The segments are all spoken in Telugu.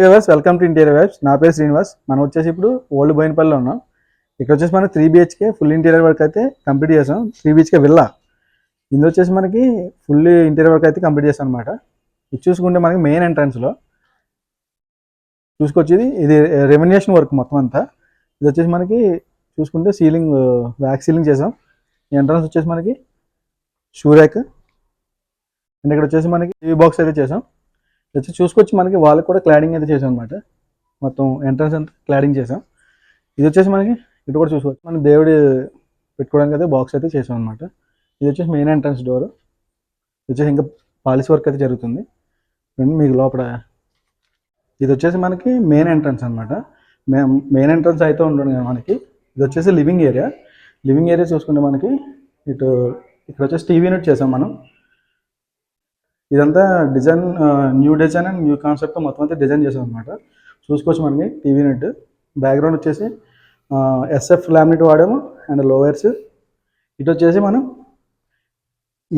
Viewers, welcome to interior vibes. నా పేరు శ్రీనివాస్. మనం వచ్చేసి ఇప్పుడు ఓల్డ్ బోయినపల్లిలో ఉన్నాం. ఇక్కడ వచ్చేసి మనం 3 BHK ఫుల్ ఇంటీరియర్ వర్క్ అయితే కంప్లీట్ చేసాం. 3 BHK విల్లా. ఇందులో వచ్చేసి మనకి ఫుల్ ఇంటీరియర్ వర్క్ అయితే కంప్లీట్ చేసాం అనమాట. ఇది చూసుకుంటే మనకి మెయిన్ ఎంట్రన్స్లో చూసుకొచ్చేది ఇది రెమినేషన్ వర్క్ మొత్తం అంతా. ఇది వచ్చేసి మనకి చూసుకుంటే సీలింగ్ వ్యాక్స్ సీలింగ్ చేసాం. ఎంట్రన్స్ వచ్చేసి మనకి షూ ర్యాక్ అండ్ ఇక్కడ వచ్చేసి మనకి టీవీ బాక్స్ అయితే చేసాం. వచ్చి చూసుకొచ్చి మనకి వాళ్ళకి కూడా క్లాడింగ్ అయితే చేసాం అనమాట. మొత్తం ఎంట్రన్స్ అంతా క్లాడింగ్ చేసాం. ఇది వచ్చేసి మనకి ఇటు కూడా చూసుకోవచ్చు, మనం దేవుడి పెట్టుకోవడానికి అయితే బాక్స్ అయితే చేసాం అనమాట. ఇది వచ్చేసి మెయిన్ ఎంట్రన్స్ డోర్. ఇది వచ్చేసి ఇంకా పాలిష్ వర్క్ అయితే జరుగుతుంది. మీకు లోపల ఇది వచ్చేసి మనకి మెయిన్ ఎంట్రన్స్ అనమాట. మెయిన్ ఎంట్రన్స్ అయితే ఉంటుంది కదా మనకి. ఇది వచ్చేసి లివింగ్ ఏరియా. లివింగ్ ఏరియా చూసుకుంటే మనకి ఇటు ఇక్కడ వచ్చేసి టీవీ యూనిట్ చేసాం మనం. ఇదంతా design new design and new concept మొత్తం అయితే డిజైన్ చేసాం అనమాట. చూసుకోవచ్చు మనకి టీవీ యూనిట్. బ్యాక్గ్రౌండ్ వచ్చేసి SF లామినేట్ వాడాము అండ్ లోవర్స్. ఇటు వచ్చేసి మనం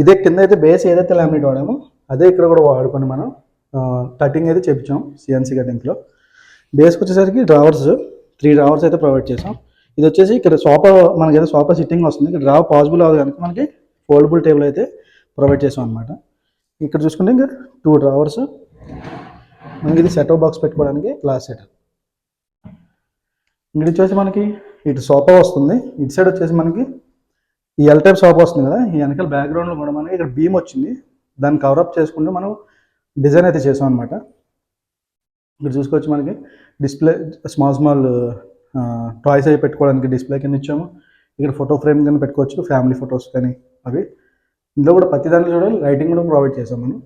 ఇదే కింద అయితే బేస్ ఏదైతే లామినేట్ వాడామో అదే ఇక్కడ కూడా వాడుకొని మనం కటింగ్ అయితే చేపించాం CNC కటింగ్లో. బేస్కి వచ్చేసరికి డ్రావర్స్ 3 డ్రావర్స్ అయితే ప్రొవైడ్ చేసాం. ఇది వచ్చేసి ఇక్కడ సోఫా మనకి ఏదో సోఫా సిట్టింగ్ వస్తుంది. ఇక్కడ డ్రావర్ పాసిబుల్ అవ్వదు కనుక మనకి ఫోల్డబుల్ టేబుల్ అయితే ప్రొవైడ్ చేసాం అనమాట. ఇక్కడ చూసుకుంటే ఇంకా 2 డ్రావర్స్. మనకి ఇది సెటప్ బాక్స్ పెట్టుకోవడానికి గ్లాస్ సెట్. ఇక్కడ వచ్చేసి మనకి ఇటు సోఫా వస్తుంది. ఇటు సైడ్ వచ్చేసి మనకి ఈ L టైప్ సోఫా వస్తుంది కదా, ఈ వెనకాల బ్యాక్గ్రౌండ్లో కూడా మనకి ఇక్కడ బీమ్ వచ్చింది. దాన్ని కవరప్ చేసుకుంటూ మనం డిజైన్ అయితే చేసాం అనమాట. ఇక్కడ చూసుకోవచ్చు మనకి డిస్ప్లే స్మాల్ టాయ్స్ అవి పెట్టుకోవడానికి డిస్ప్లే కింద ఇచ్చాము. ఇక్కడ ఫోటో ఫ్రేమ్ కింద పెట్టుకోవచ్చు, ఫ్యామిలీ ఫొటోస్ కానీ అవి. ఇందులో కూడా ప్రతి దాంట్లో చూడాలి లైటింగ్ కూడా ప్రొవైడ్ చేసాం మనం.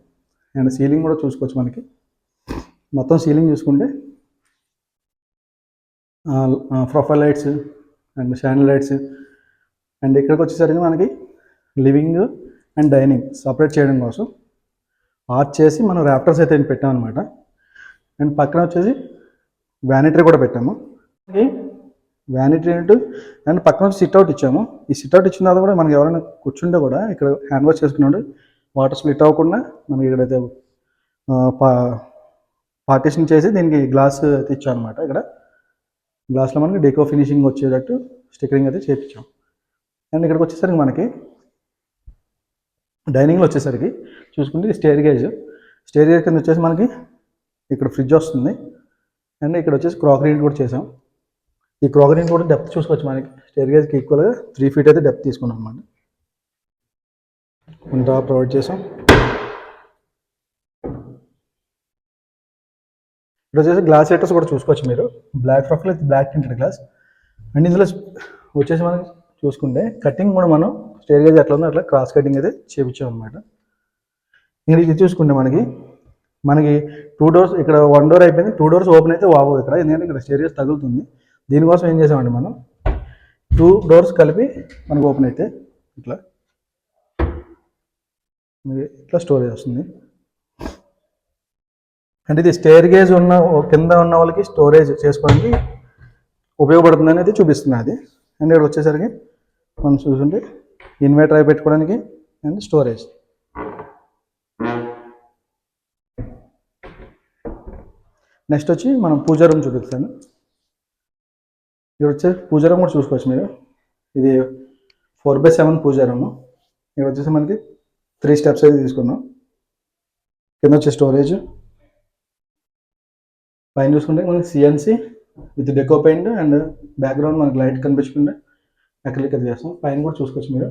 అండ్ సీలింగ్ కూడా చూసుకోవచ్చు మనకి. మొత్తం సీలింగ్ చూసుకుంటే profile lights and chandelier lights. And ఇక్కడికి వచ్చేసరికి మనకి లివింగ్ అండ్ డైనింగ్ సపరేట్ చేయడం కోసం ఆర్చ్ చేసి మనం ర్యాప్టర్స్ అయితే పెట్టాం అనమాట. అండ్ పక్కన వచ్చేసి వ్యానిటరీ కూడా పెట్టాము. వ్యానిటరీ అండ్ పక్కన సిట్అవుట్ ఇచ్చాము. ఈ సిట్అవుట్ ఇచ్చిన తర్వాత కూడా మనకి ఎవరైనా కూర్చుంటే కూడా ఇక్కడ హ్యాండ్ వాష్ చేసుకున్నాడు వాటర్ స్ప్లిట్ అవ్వకుండా మనకి ఇక్కడైతే పార్టీషన్ చేసి దీనికి గ్లాస్ అయితే ఇచ్చాం అనమాట. ఇక్కడ గ్లాస్లో మనకి డెకో ఫినిషింగ్ వచ్చేటట్టు స్టిక్కరింగ్ అయితే చేయించాం. అండ్ ఇక్కడికి వచ్చేసరికి మనకి డైనింగ్లో వచ్చేసరికి చూసుకుంటే స్టేర్ గేజ్ కింద వచ్చేసి మనకి ఇక్కడ ఫ్రిడ్జ్ వస్తుంది. అండ్ ఇక్కడ వచ్చేసి క్రాకరీ కూడా చేసాం. ఈ క్రాకరీ కూడా డెప్త్ చూసుకోవచ్చు మనకి. స్టేర్ గేజ్కి ఈక్వల్గా 3 feet అయితే డెప్త్ తీసుకున్నాం అనమాట. డ్రా ప్రొవైడ్ చేసాం. ఇక్కడ వచ్చేసి గ్లాస్ సెటర్స్ కూడా చూసుకోవచ్చు మీరు. బ్లాక్ ప్రొఫైల్ అయితే బ్లాక్ టింటెడ్ గ్లాస్. అండ్ ఇందులో వచ్చేసి మనకి చూసుకుంటే కటింగ్ కూడా మనం స్టేర్ గేజ్ ఎట్లా ఉందో అట్లా క్రాస్ కటింగ్ అయితే చేయించాం అనమాట. ఇంకా ఇది చూసుకుంటే మనకి 2 doors, ఇక్కడ 1 door అయిపోయింది. 2 doors ఓపెన్ అయితే వావు ఇక్కడ, ఎందుకంటే ఇక్కడ స్టేర్ గేజ్ తగులుతుంది. దీనికోసం ఏం చేసామండి మనం 2 doors కలిపి మనకు ఓపెన్ అయితే ఇట్లా స్టోరేజ్ వస్తుంది. అంటే ఇది స్టేర్ గేజ్ ఉన్న కింద ఉన్న వాళ్ళకి స్టోరేజ్ చేసుకోవడానికి ఉపయోగపడుతుంది అనేది చూపిస్తుంది అది. అండ్ ఇక్కడ వచ్చేసరికి మనం చూసుకుంటే ఇన్వర్టర్ అయి పెట్టుకోవడానికి అండ్ స్టోరేజ్. నెక్స్ట్ వచ్చి మనం పూజా రూమ్ చూపిస్తాను. ఇక్కడ వచ్చే పూజా రూమ్ కూడా చూసుకోవచ్చు మీరు. ఇది 4x7 పూజా రూమ్. ఇక్కడ వచ్చేసి మనకి 3 steps అయితే తీసుకున్నాం. కింద వచ్చే స్టోరేజ్, పైన చూసుకుంటే మనకి CNC with deco paint and background మనకి లైట్ కనిపించకుండా అక్రిలిక్ అయితే చేస్తాం. పైన కూడా చూసుకోవచ్చు మీరు.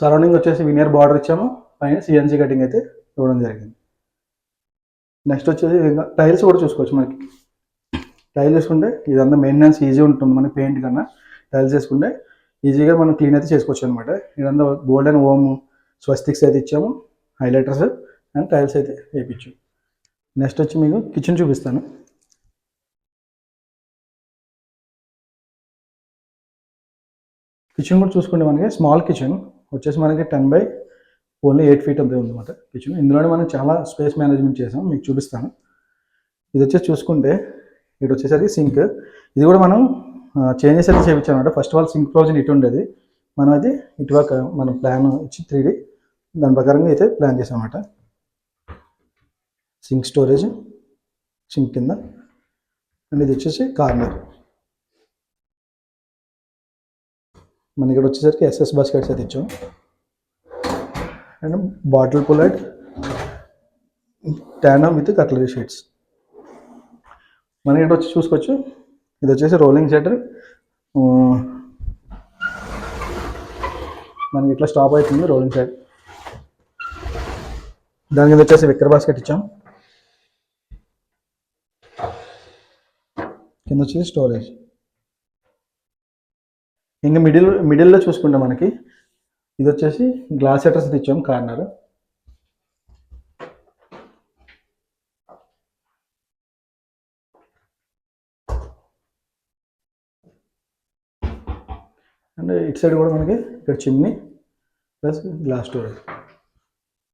సరౌండింగ్ వచ్చేసి వినియర్ బార్డర్ ఇచ్చాము. పైన CNC కటింగ్ అయితే ఇవ్వడం జరిగింది. నెక్స్ట్ వచ్చేసి టైల్స్ కూడా చూసుకోవచ్చు మనకి. టైల్స్ వేసుకుంటే ఇదంతా మెయింటెనెన్స్ ఈజీ ఉంటుంది మనకి. పెయింట్ కన్నా టైల్స్ వేసుకుంటే ఈజీగా మనం క్లీన్ అయితే చేసుకోవచ్చు అనమాట. ఇదంతా గోల్డెన్ ఓమ్ స్వస్తిక్స్ అయితే ఇచ్చాము, హైలైటర్స్ అండ్ టైల్స్ అయితే వేయించాము. నెక్స్ట్ వచ్చి మీకు కిచెన్ చూపిస్తాను. కిచెన్ కూడా చూసుకుంటే మనకి స్మాల్ కిచెన్ వచ్చేసి మనకి 10/8 feet అంతే ఉందన్నమాట కిచెన్. ఇందులోనే మనం చాలా స్పేస్ మేనేజ్మెంట్ చేసాం, మీకు చూపిస్తాను. ఇది వచ్చేసి చూసుకుంటే ఇక్కడ వచ్చేసరికి సింక్. ఇది కూడా మనం చేంజెస్ అయితే చేయించాం అనమాట. First of all sink provision ఇటు ఉండేది, మనం అయితే ఇటువైపు మనం ప్లాన్ ఇచ్చి 3D దాని ప్రకారంగా అయితే ప్లాన్ చేసాం అన్నమాట. సింక్ స్టోరేజ్ సింక్ కింద. అండ్ ఇది వచ్చేసి కార్నర్. మన ఇక్కడ వచ్చేసరికి ఎస్ఎస్ బాస్కెట్స్ అయితే ఇచ్చాం. And bottle pullout tandem with cutlery sheets. మనకి ఇక్కడ వచ్చి చూసుకోవచ్చు, ఇది వచ్చేసి రోలింగ్ షట్టర్. మనకి ఇట్లా స్టాప్ అవుతుంది రోలింగ్ షట్టర్. దాని కింద వచ్చేసి విక్కర్ బాస్కెట్ ఇచ్చాం. కింద వచ్చేసి స్టోరేజ్. ఇంకా మిడిల్లో చూసుకుంటే మనకి ఇది వచ్చేసి గ్లాస్ షట్టర్స్ ఇచ్చాం కార్నర్. అండ్ ఇటు సైడ్ కూడా మనకి ఇక్కడ chimney plus glass storage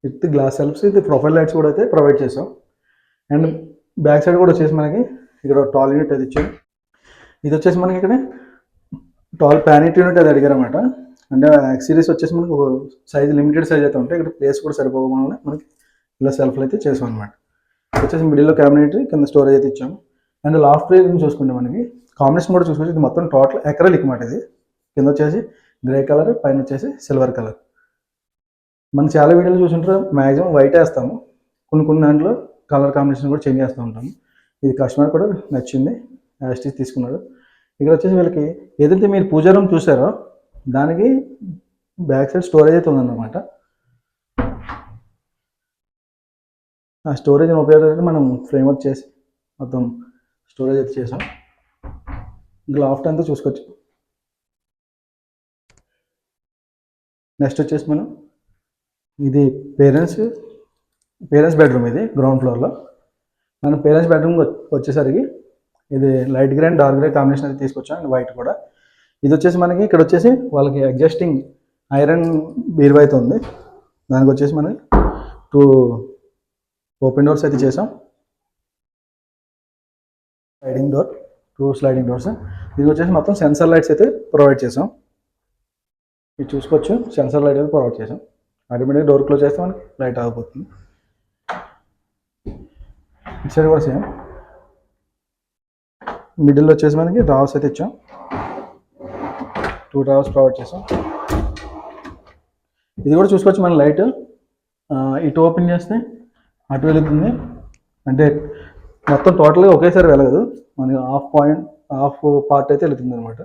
with glass shelves, ఇది ప్రొఫైల్ లైట్స్ కూడా అయితే ప్రొవైడ్ చేసాం. అండ్ బ్యాక్ సైడ్ కూడా వచ్చేసి మనకి ఇక్కడ టాల్ యూనిట్ అది ఇచ్చాం. ఇది వచ్చేసి మనకి ఇక్కడ టాల్ ప్యానిట్ యూనిట్ అది అడిగారన్నమాట. అంటే ఎక్స్ సిరీస్ వచ్చేసి మనకి ఒక సైజ్ లిమిటెడ్ సైజ్ అయితే ఉంటాయి, ఇక్కడ ప్లేస్ కూడా సరిపోకుండా మనకి ఇలా సెల్ఫ్లు అయితే చేసాం అనమాట. వచ్చేసి మిడిల్లో క్యాబినెట్, కింద స్టోరేజ్ అయితే ఇచ్చాము. అండ్ లాఫ్ట్ రేంజ్ చూసుకుంటే మనకి కాంబినేషన్ కూడా చూసుకోవచ్చు. ఇది మొత్తం టోటల్ అక్రిలిక్ మాట. ఇది కింద వచ్చేసి గ్రే కలర్, పైన వచ్చేసి సిల్వర్ కలర్. మనం చాలా వీడియోలు చూసుంటారు, మ్యాక్సిమం వైట్ వేస్తాము, కొన్ని దాంట్లో కలర్ కాంబినేషన్ కూడా చేంజ్ చేస్తూ ఉంటాము. ఇది కస్టమర్ కూడా నచ్చింది, యాస్టీస్ తీసుకున్నాడు. ఇక్కడ వచ్చేసి వీళ్ళకి ఏదైతే మీరు పూజా రూమ్ చూసారో దానికి బ్యాక్ సైడ్ స్టోరేజ్ అయితే ఉందన్నమాట. ఆ స్టోరేజ్ని ఉపయోగించి మనం ఫ్రేమ్వర్క్ చేసి మొత్తం స్టోరేజ్ అయితే చేసాం. ఇంకా లాఫ్ట్ అంతా చూసుకోవచ్చు. నెక్స్ట్ వచ్చేసి మనం ఇది పేరెంట్స్ బెడ్రూమ్. ఇది గ్రౌండ్ ఫ్లోర్లో. మన పేరెంట్స్ బెడ్రూమ్ వచ్చేసరికి ఇది light grey and dark grey combination అయితే తీసుకొచ్చాం, అండ్ వైట్ కూడా. ఇది వచ్చేసి మనకి ఇక్కడ వచ్చేసి వాళ్ళకి అడ్జస్టింగ్ ఐరన్ బీరువా అయితే ఉంది. దానికి వచ్చేసి మనకి 2 ఓపెన్ డోర్స్ అయితే చేసాం. Sliding door, 2 sliding doors. ఇది వచ్చేసి మొత్తం సెన్సార్ లైట్స్ అయితే ప్రొవైడ్ చేసాం. ఇది చూసుకోవచ్చు, సెన్సార్ లైట్ అయితే ప్రొవైడ్ చేసాం. ఆటోమేటిక్గా డోర్ క్లోజ్ చేస్తే మనకి లైట్ ఆగిపోతుంది. ఇటు సైడ్ కూడా సేమ్. మిడిల్లో వచ్చేసి మనకి డ్రావర్స్ అయితే ఇచ్చాం, 2 డ్రావర్స్ ప్రొవైడ్ చేసాం. ఇది కూడా చూసుకోవచ్చు, మన లైట్ ఇటు ఓపెన్ చేస్తే అటు వెలుగుతుంది. అంటే మొత్తం టోటల్గా ఒకేసారి వెలగదు, మనకి హాఫ్ పార్ట్ అయితే వెళుతుంది అనమాట.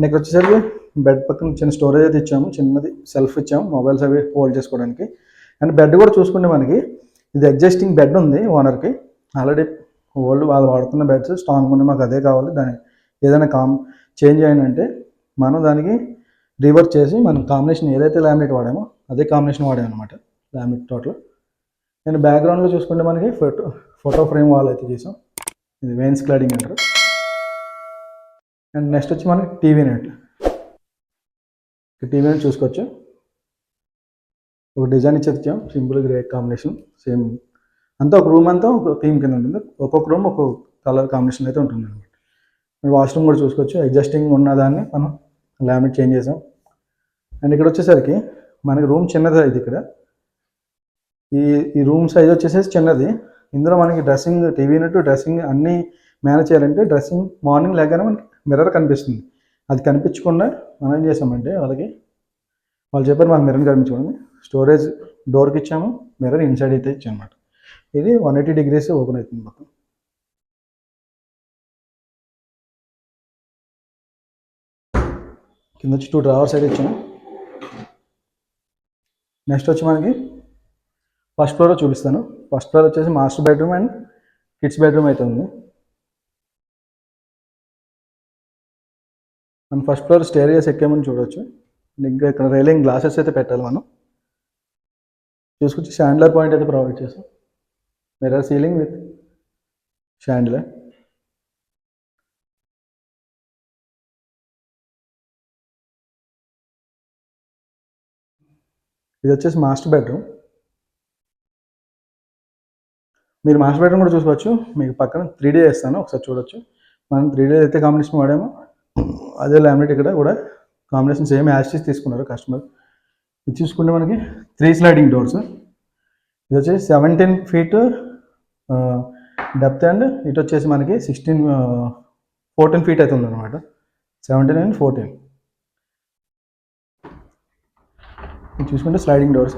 నెక్స్ట్ వచ్చేసరికి బెడ్ పక్కన చిన్న స్టోరేజ్ అయితే ఇచ్చాము, చిన్నది సెల్ఫ్ ఇచ్చాము, మొబైల్స్ అవి హోల్డ్ చేసుకోవడానికి. అండ్ బెడ్ కూడా చూసుకుంటే మనకి ఇది అడ్జస్టింగ్ బెడ్ ఉంది ఓనర్కి. ఆల్రెడీ వాళ్ళు వాడుతున్న బెడ్స్ స్ట్రాంగ్ ఉంది, మాకు అదే కావాలి, దాన్ని ఏదైనా చేంజ్ అయ్యిందంటే మనం దానికి రివర్క్ చేసి మనం కాంబినేషన్ ఏదైతే లామినేట్ వాడామో అదే కాంబినేషన్ వాడాము అనమాట, లామినేట్ టోటల్. అండ్ బ్యాక్గ్రౌండ్లో చూసుకుంటే మనకి ఫోటో ఫ్రేమ్ వాల్ అయితే చేసాం. ఇది వెయిన్స్ క్లాడింగ్ అంటారు. అండ్ నెక్స్ట్ వచ్చి మనకి టీవీ నెట్ చూసుకోవచ్చు. ఒక డిజైన్ ఇచ్చాం, సింపుల్ గ్రే కాంబినేషన్ సేమ్. అంతా ఒక రూమ్ అంతా ఒక థీమ్ కింద ఉంటుంది, ఒక్కొక్క రూమ్ ఒక్కొక్క కలర్ కాంబినేషన్ అయితే ఉంటుంది అనమాట. వాష్రూమ్ కూడా చూసుకోవచ్చు, అడ్జస్టింగ్ ఉన్నదాన్ని మనం లామినేట్ చేంజ్ చేసాం. అండ్ ఇక్కడ వచ్చేసరికి మనకి రూమ్ చిన్నది ఇది. ఇక్కడ ఈ రూమ్ సైజ్ వచ్చేసేసి చిన్నది. ఇందులో మనకి డ్రెస్సింగ్, టీవీ యూనిట్, డ్రెస్సింగ్ అన్నీ మేనేజ్ చేయాలంటే డ్రెస్సింగ్ మార్నింగ్ లేకనే మనకి మిర్రర్ కనిపిస్తుంది. అది కనిపించకుండా మనం ఏం చేసామంటే వాళ్ళు చెప్పారు మాకు మిర్రర్ కనిపించుకోండి. స్టోరేజ్ డోర్కి ఇచ్చాము, మిర్రర్ ఇన్సైడ్ అయితే ఇచ్చామన్నమాట. ఇది 180 degrees ఓపెన్ అవుతుంది మొత్తం. కింద వచ్చి 2 డ్రావర్స్ అయితే ఇచ్చాము. నెక్స్ట్ వచ్చి మనకి ఫస్ట్ ఫ్లోర్లో చూపిస్తాను. ఫస్ట్ ఫ్లోర్ వచ్చేసి master bedroom and kids bedroom అయితే ఉంది. మనం ఫస్ట్ ఫ్లోర్ స్టేరియాస్ ఎక్కేమని చూడవచ్చు. ఇంకా ఇక్కడ రైలింగ్ గ్లాసెస్ అయితే పెట్టాలి మనం. చూసుకొచ్చి షాండ్లర్ పాయింట్ అయితే ప్రొవైడ్ చేసాం, మిర్రర్ సీలింగ్ విత్ షాండ్లర్. ఇది వచ్చేసి మాస్టర్ బెడ్రూమ్. మీరు మాస్టర్ బెడ్రూమ్ కూడా చూసుకోవచ్చు. మీకు పక్కన 3D వేస్తాను, ఒకసారి చూడొచ్చు. మనం 3D అయితే కాంబినేషన్ వాడాము, అదే లామినేట్ ఇక్కడ కూడా కాంబినేషన్ సేమ్ యాస్టీస్ తీసుకున్నారు కస్టమర్. ఇది చూసుకుంటే మనకి 3 స్లైడింగ్ డోర్స్. ఇది వచ్చేసి 17 ఫీట్ డెప్త్ అండ్ ఇటు వచ్చేసి మనకి 14 ఫీట్ అయితే ఉందన్నమాట. 17 అండ్ 14. ఇది చూసుకుంటే స్లైడింగ్ డోర్స్.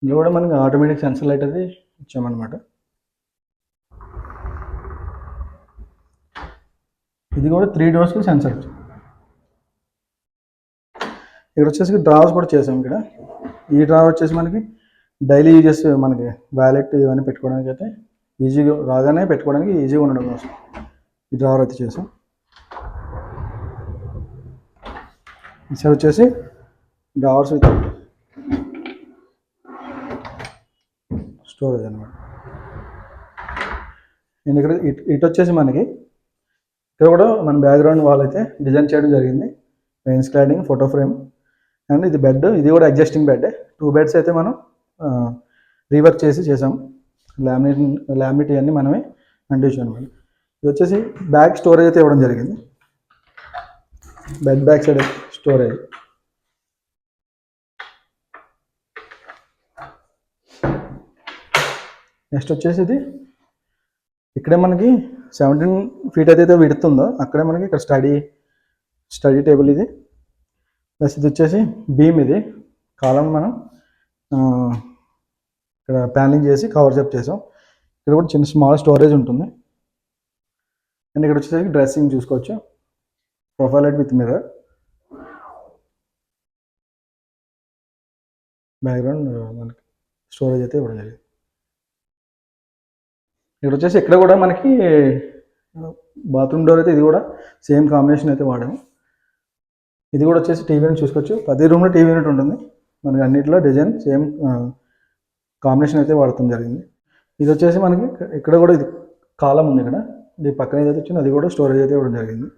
ఇందులో కూడా మనకి ఆటోమేటిక్ సెన్సర్ లైట్ అది ఇచ్చామన్నమాట. ఇది కూడా 3 డోర్స్కి సెన్సర్. ఇక్కడ వచ్చేసి డ్రావర్స్ కూడా చేసాం. ఇక్కడ ఈ డ్రావర్ వచ్చేసి మనకి డైలీ యూజెస్, మనకి వ్యాలెట్ ఇవన్నీ పెట్టుకోవడానికి అయితే ఈజీగా రాగానే పెట్టుకోవడానికి ఈజీగా ఉండడం కోసం ఈ డ్రావర్ అయితే చేసాం. ఈ సైడ్ వచ్చేసి డ్రావర్స్ విత్ స్టోరేజ్ అనమాట. నేను ఇక్కడ ఇటు వచ్చేసి మనకి ఇక్కడ కూడా మన బ్యాక్గ్రౌండ్ వాల్ అయితే డిజైన్ చేయడం జరిగింది. Main sliding photo frame and ఇది బెడ్. ఇది కూడా అడ్జస్టింగ్ బెడ్. 2 బెడ్స్ అయితే మనం రీవర్క్ చేసాం. లామినేట్ ఇవన్నీ మనమే అంటించాం అనమాట. ఇది వచ్చేసి బ్యాక్ స్టోరేజ్ అయితే ఇవ్వడం జరిగింది. Bed back side storage. Next వచ్చేసి ఇది ఇక్కడే మనకి 17 ఫీట్ అయితే విడుతుందో అక్కడే మనకి ఇక్కడ స్టడీ టేబుల్ ఇది. ప్లస్ ఇది వచ్చేసి బీమ్. ఇది కాలం మనం ఇక్కడ ప్యానలింగ్ చేసి కవర్ చెప్ చేసాం. ఇక్కడ కూడా చిన్న స్మాల్ స్టోరేజ్ ఉంటుంది. అండ్ ఇక్కడ వచ్చేసరికి డ్రెస్సింగ్ చూసుకోవచ్చు. Profile light with mirror. Background మనకి స్టోరేజ్ అయితే ఇవ్వడం జరిగింది. ఇక్కడ వచ్చేసి ఇక్కడ కూడా మనకి బాత్రూమ్ డోర్ అయితే ఇది కూడా సేమ్ కాంబినేషన్ అయితే వాడాము. ఇది కూడా వచ్చేసి టీవీ యూనిట్ చూసుకోవచ్చు. ప్రతి రూమ్లో టీవీ యూనిట్ ఉంటుంది. మనకి అన్నింటిలో డిజైన్ సేమ్ కాంబినేషన్ అయితే వాడటం జరిగింది. ఇది వచ్చేసి మనకి ఇక్కడ కూడా ఇది కాలం ఉంది. ఇక్కడ ఇది పక్కన ఏదైతే వచ్చిందో అది కూడా స్టోరేజ్ అయితే ఇవ్వడం జరిగింది.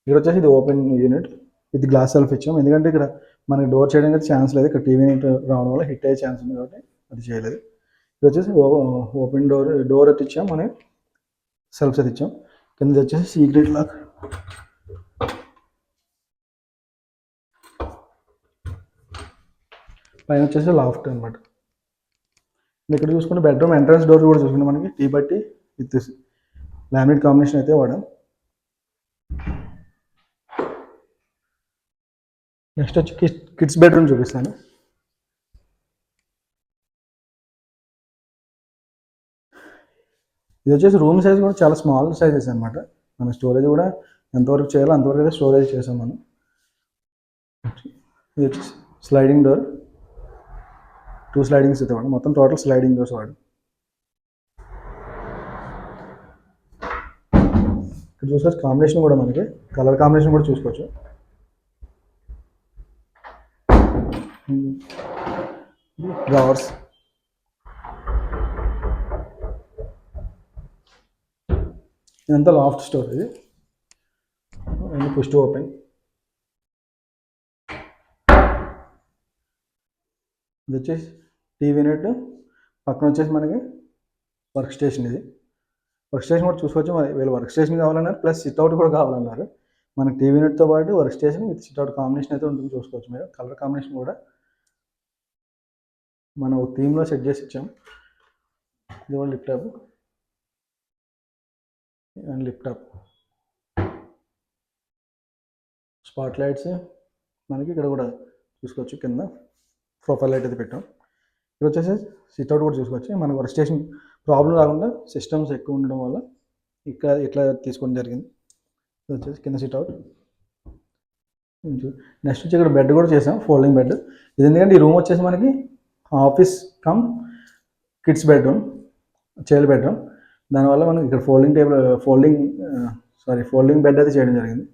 ఇక్కడ వచ్చేసి ఇది open unit with glass self ఇచ్చాం. ఎందుకంటే ఇక్కడ మనకి డోర్ చేయడానికి అయితే ఛాన్స్ లేదు. ఇక్కడ టీవీ యూనిట్ రావడం వల్ల హిట్ అయ్యే ఛాన్స్ ఉంది కాబట్టి అది చేయలేదు. ఇది వచ్చేసి ఓపెన్ డోర్ అయితే ఇచ్చాం. మనం సెల్ఫ్స్ అయితే ఇచ్చాం. కింద వచ్చేసి సీక్రెట్ లాక్. పైన వచ్చేసి లాఫ్ట్ అనమాట. ఇక్కడ చూసుకుంటే బెడ్రూమ్ ఎంట్రన్స్ డోర్ కూడా చూసుకుంటే మనకి టీ బట్టి విత్ లామినేట్ కాంబినేషన్ అయితే వాడాం. నెక్స్ట్ వచ్చి కిడ్స్ బెడ్రూమ్ చూపిస్తాను. ఇది వచ్చేసి రూమ్ సైజ్ కూడా చాలా స్మాల్ సైజెస్ అనమాట. మన స్టోరేజ్ కూడా ఎంతవరకు చేయాలో అంతవరకు అయితే స్టోరేజ్ చేసాం మనం. ఇది వచ్చేసి స్లైడింగ్ డోర్. 2 స్లైడింగ్స్ అయితే వాడు. మొత్తం టోటల్ స్లైడింగ్ డోర్స్ వాడు. ఇక్కడ చూసుకోవచ్చు కాంబినేషన్ కూడా మనకి కలర్ కాంబినేషన్ కూడా చూసుకోవచ్చు. డ్రావర్స్. ఇదంతా laughed storage. Push to open. ఇది వచ్చేసి టీవీ యూనిట్. పక్కన వచ్చేసి మనకి వర్క్ స్టేషన్. ఇది వర్క్ స్టేషన్ కూడా చూసుకోవచ్చు. మరి వీళ్ళు వర్క్ స్టేషన్ కావాలన్నారు, ప్లస్ సిట్అవుట్ కూడా కావాలన్నారు. మనకి టీవీ యూనిట్తో పాటు work station with sit-out combination అయితే ఉంటుంది. చూసుకోవచ్చు మీరు. కలర్ కాంబినేషన్ కూడా మనం ఒక థీమ్లో సెట్ చేసి ఇచ్చాం. ఇది కూడా lift up and lift up. Spot lights మనకి ఇక్కడ కూడా చూసుకోవచ్చు. కింద ప్రొఫైల్ లైట్ అయితే పెట్టాం. ఇక్కడ వచ్చేసి సిట్అవుట్ కూడా చూసుకోవచ్చు. మన వర్క్ స్టేషన్ ప్రాబ్లం రాకుండా సిస్టమ్స్ ఎక్కువ ఉండడం వల్ల ఇట్లా తీసుకోవడం జరిగింది. ఇది వచ్చేసి కింద సిట్అవుట్. నెక్స్ట్ వచ్చి ఇక్కడ బెడ్ కూడా చేసాం, ఫోల్డింగ్ బెడ్. ఇది ఎందుకంటే ఈ రూమ్ వచ్చేసి మనకి office come kids bedroom, child bedroom. దానివల్ల మనకి ఇక్కడ ఫోల్డింగ్ బెడ్ అయితే చేయడం జరిగింది.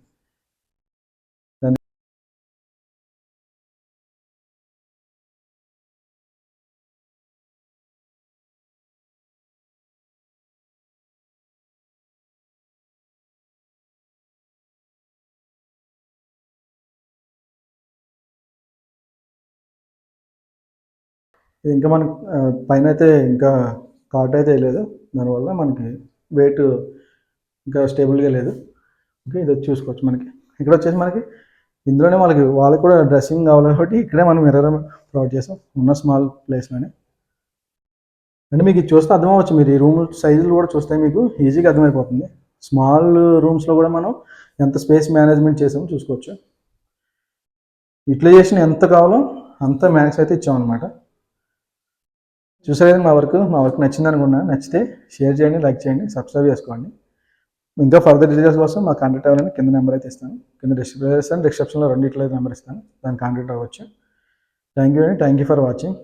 ఇది ఇంకా మనకి పైన అయితే ఇంకా కాట్ అయితే వేయలేదు. దానివల్ల మనకి వెయిట్ ఇంకా స్టేబుల్గా లేదు. ఓకే, ఇది వచ్చి చూసుకోవచ్చు. మనకి ఇక్కడ వచ్చేసి మనకి ఇందులోనే వాళ్ళకి కూడా డ్రెస్సింగ్ కావాలి కాబట్టి ఇక్కడే మనం మిర్రర్ ప్రొవైడ్ చేసాం ఉన్న స్మాల్ ప్లేస్లోనే. అంటే మీకు ఇది చూస్తే అర్థమవచ్చు, మీరు ఈ రూమ్ సైజులు కూడా చూస్తే మీకు ఈజీగా అర్థమైపోతుంది. స్మాల్ రూమ్స్లో కూడా మనం ఎంత స్పేస్ మేనేజ్మెంట్ చేసామో చూసుకోవచ్చు. యూటిలైజేషన్ ఎంత కావాలో అంత మ్యాక్స్ అయితే ఇచ్చామన్నమాట. చూసారు మా వర్క్ నచ్చింది అనుకున్నా. నచ్చితే షేర్ చేయండి, లైక్ చేయండి, సబ్స్క్రైబ్ చేసుకోండి. ఇంకా ఫర్దర్ డీటెయిల్స్ కోసం మా కాంటాక్ట్ అవ్వాలని కింద నెంబర్ అయితే ఇస్తాను. కింద డిస్క్రిప్షన్లో రెండిట్లో నెంబర్ ఇస్తాను, దాన్ని కాంటాక్ట్ అవ్వచ్చు. Thank you for watching.